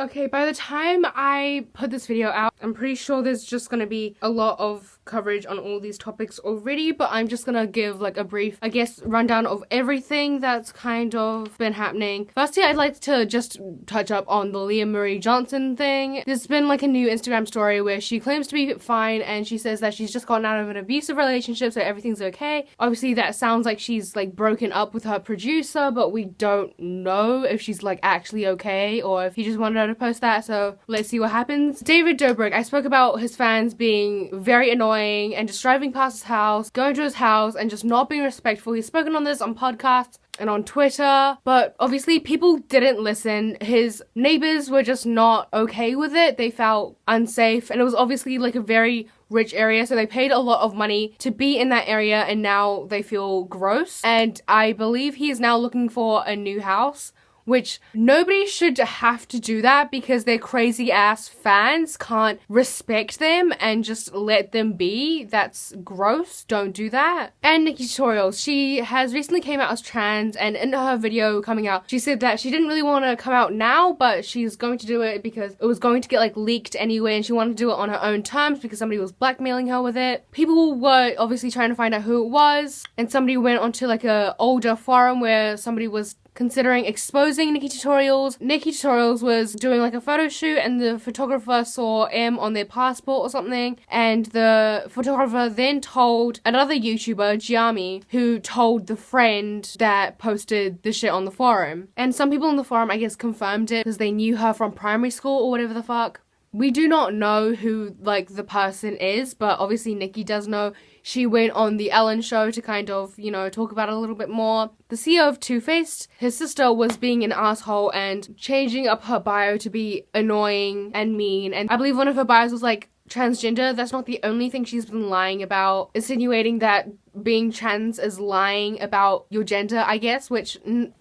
Okay, by the time I put this video out, I'm pretty sure there's just gonna be a lot of coverage on all these topics already, but I'm just gonna give like a brief, I guess, rundown of everything that's kind of been happening. Firstly, I'd like to just touch up on the Leah Marie Johnson thing. There's been like a new Instagram story where she claims to be fine and she says that she's just gotten out of an abusive relationship, so everything's okay. Obviously, that sounds like she's like broken up with her producer, but we don't know if she's like actually okay or if he just wanted her to post that, so let's see what happens. David Dobrik, I spoke about his fans being very annoying and just driving past his house, going to his house and just not being respectful. He's spoken on this on podcasts and on Twitter, but obviously people didn't listen. His neighbors were just not okay with it. They felt unsafe, and it was obviously like a very rich area, so they paid a lot of money to be in that area, and now they feel gross. And I believe he is now looking for a new house, which nobody should have to do that because their crazy ass fans can't respect them and just let them be. That's gross. Don't do that. And Nikkietutorials, she has recently came out as trans, and in her video coming out, she said that she didn't really want to come out now, but she's going to do it because it was going to get like leaked anyway, and she wanted to do it on her own terms because somebody was blackmailing her with it. People were obviously trying to find out who it was, and somebody went onto like a older forum where somebody was considering exposing Nikkietutorials. Nikkietutorials was doing like a photo shoot, and the photographer saw M on their passport or something, and the photographer then told another YouTuber, Giami, who told the friend that posted the shit on the forum. And some people in the forum, I guess, confirmed it because they knew her from primary school or whatever the fuck. We do not know who like the person is, but obviously Nikki does know. She went on the Ellen show to kind of, you know, talk about it a little bit more. The CEO of Too Faced, his sister was being an asshole and changing up her bio to be annoying and mean. And I believe one of her bios was like transgender. That's not the only thing she's been lying about, insinuating that being trans is lying about your gender, I guess, which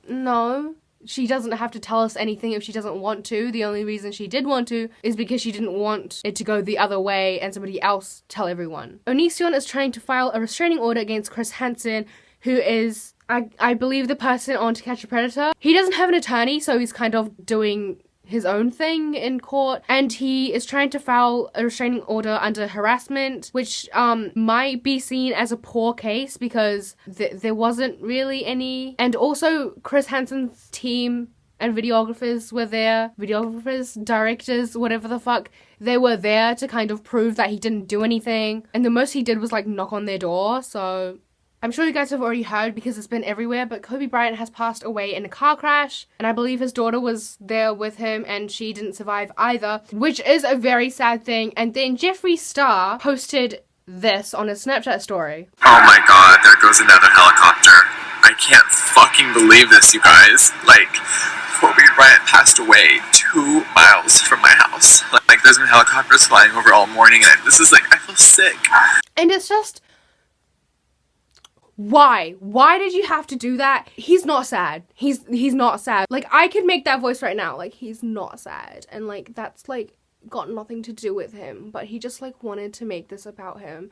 no. She doesn't have to tell us anything if she doesn't want to. The only reason she did want to is because she didn't want it to go the other way and somebody else tell everyone. Onision is trying to file a restraining order against Chris Hansen, who is, I believe, the person on To Catch a Predator. He doesn't have an attorney, so he's kind of doing his own thing in court, and he is trying to file a restraining order under harassment, which might be seen as a poor case because there wasn't really any. And also Chris Hansen's team and videographers were there, directors, whatever the fuck, they were there to kind of prove that he didn't do anything, and the most he did was like knock on their door. So I'm sure you guys have already heard because it's been everywhere, but Kobe Bryant has passed away in a car crash, and I believe his daughter was there with him and she didn't survive either, which is a very sad thing. And then Jeffree Star posted this on his Snapchat story. Oh my god, there goes another helicopter. I can't fucking believe this, you guys. Like, Kobe Bryant passed away 2 miles from my house. Like, there's been helicopters flying over all morning, and this is like, I feel sick. And it's just, why? Why did you have to do that? He's not sad. He's not sad. Like, I could make that voice right now. Like, he's not sad. And, like, that's, like, got nothing to do with him. But he just, like, wanted to make this about him.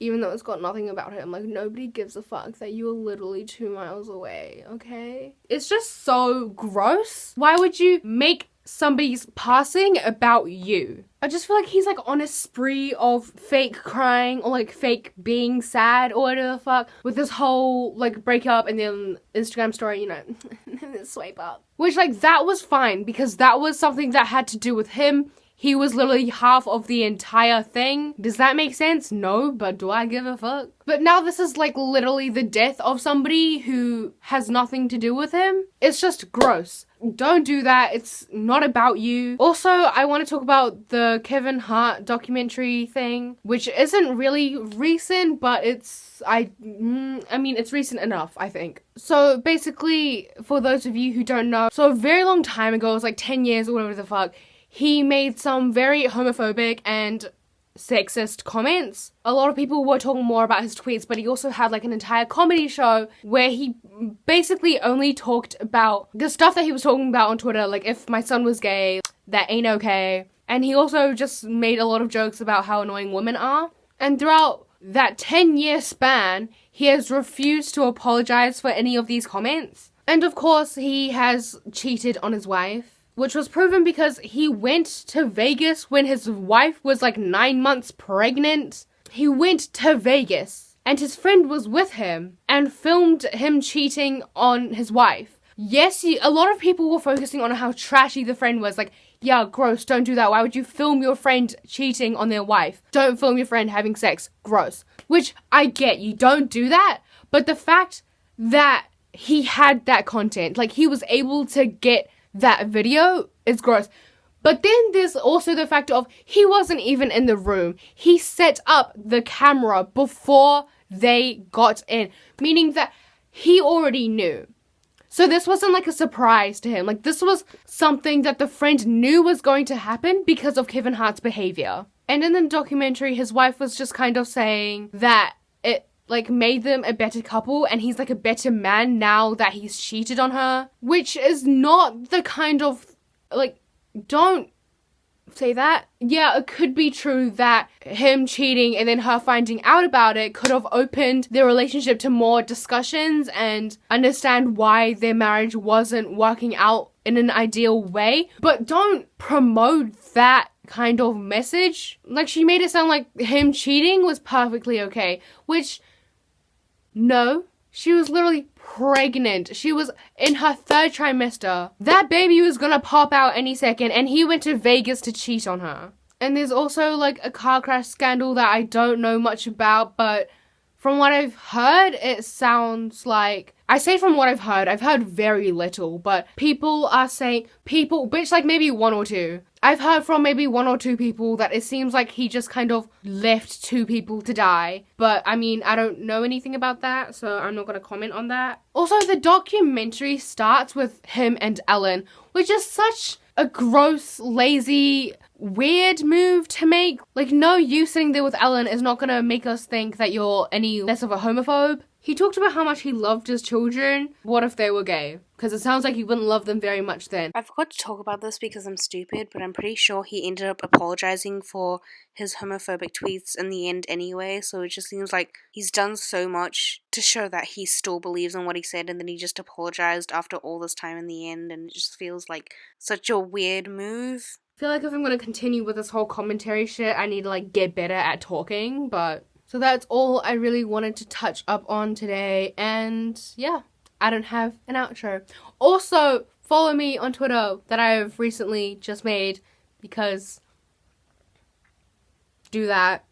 Even though it's got nothing about him. Like, nobody gives a fuck that you were literally 2 miles away, okay? It's just so gross. Why would you make somebody's passing about you? I just feel like he's like on a spree of fake crying or like fake being sad or whatever the fuck with this whole like breakup and then Instagram story, you know, swipe up. Which like that was fine because that was something that had to do with him. He was literally half of the entire thing. Does that make sense? No, but do I give a fuck? But now this is like literally the death of somebody who has nothing to do with him. It's just gross. Don't do that. It's not about you. Also, I want to talk about the Kevin Hart documentary thing, which isn't really recent, but it's, I mean, it's recent enough, I think. So basically, for those of you who don't know, so a very long time ago, it was like 10 years or whatever the fuck, he made some very homophobic and sexist comments. A lot of people were talking more about his tweets, but he also had like an entire comedy show where he basically only talked about the stuff that he was talking about on Twitter, like if my son was gay, that ain't okay. And he also just made a lot of jokes about how annoying women are. And throughout that 10-year span, he has refused to apologize for any of these comments. And of course, he has cheated on his wife. which was proven because he went to Vegas when his wife was like 9 months pregnant. He went to Vegas and his friend was with him and filmed him cheating on his wife. Yes, a lot of people were focusing on how trashy the friend was. Like, yeah, gross, don't do that. Why would you film your friend cheating on their wife? Don't film your friend having sex. Gross. Which I get, you don't do that. But the fact that he had that content, like he was able to get that video, is gross. But then there's also the fact of he wasn't even in the room. He set up the camera before they got in, meaning that he already knew. So this wasn't like a surprise to him. Like, this was something that the friend knew was going to happen because of Kevin Hart's behavior. And in the documentary, his wife was just kind of saying that it like made them a better couple and he's like a better man now that he's cheated on her, which is not the kind of, like, don't say that. Yeah, it could be true that him cheating and then her finding out about it could have opened their relationship to more discussions and understand why their marriage wasn't working out in an ideal way. But don't promote that kind of message. Like, she made it sound like him cheating was perfectly okay, which, no. She was literally pregnant. She was in her 3rd trimester. That baby was gonna pop out any second, and he went to Vegas to cheat on her. And there's also like a car crash scandal that I don't know much about, but from what I've heard, it sounds like, I say from what I've heard very little, but people are saying, bitch, like maybe 1 or 2. I've heard from maybe 1 or 2 people that it seems like he just kind of left 2 people to die. But I mean, I don't know anything about that, so I'm not going to comment on that. Also, the documentary starts with him and Ellen, which is such a gross, lazy, weird move to make. Like, no, you sitting there with Ellen is not going to make us think that you're any less of a homophobe. He talked about how much he loved his children. What if they were gay? Because it sounds like he wouldn't love them very much then. I forgot to talk about this because I'm stupid, but I'm pretty sure he ended up apologizing for his homophobic tweets in the end anyway, so it just seems like he's done so much to show that he still believes in what he said, and then he just apologized after all this time in the end, and it just feels like such a weird move. I feel like if I'm going to continue with this whole commentary shit, I need to like get better at talking, but... So that's all I really wanted to touch up on today, and yeah, I don't have an outro. Also, follow me on Twitter that I've recently just made, because do that.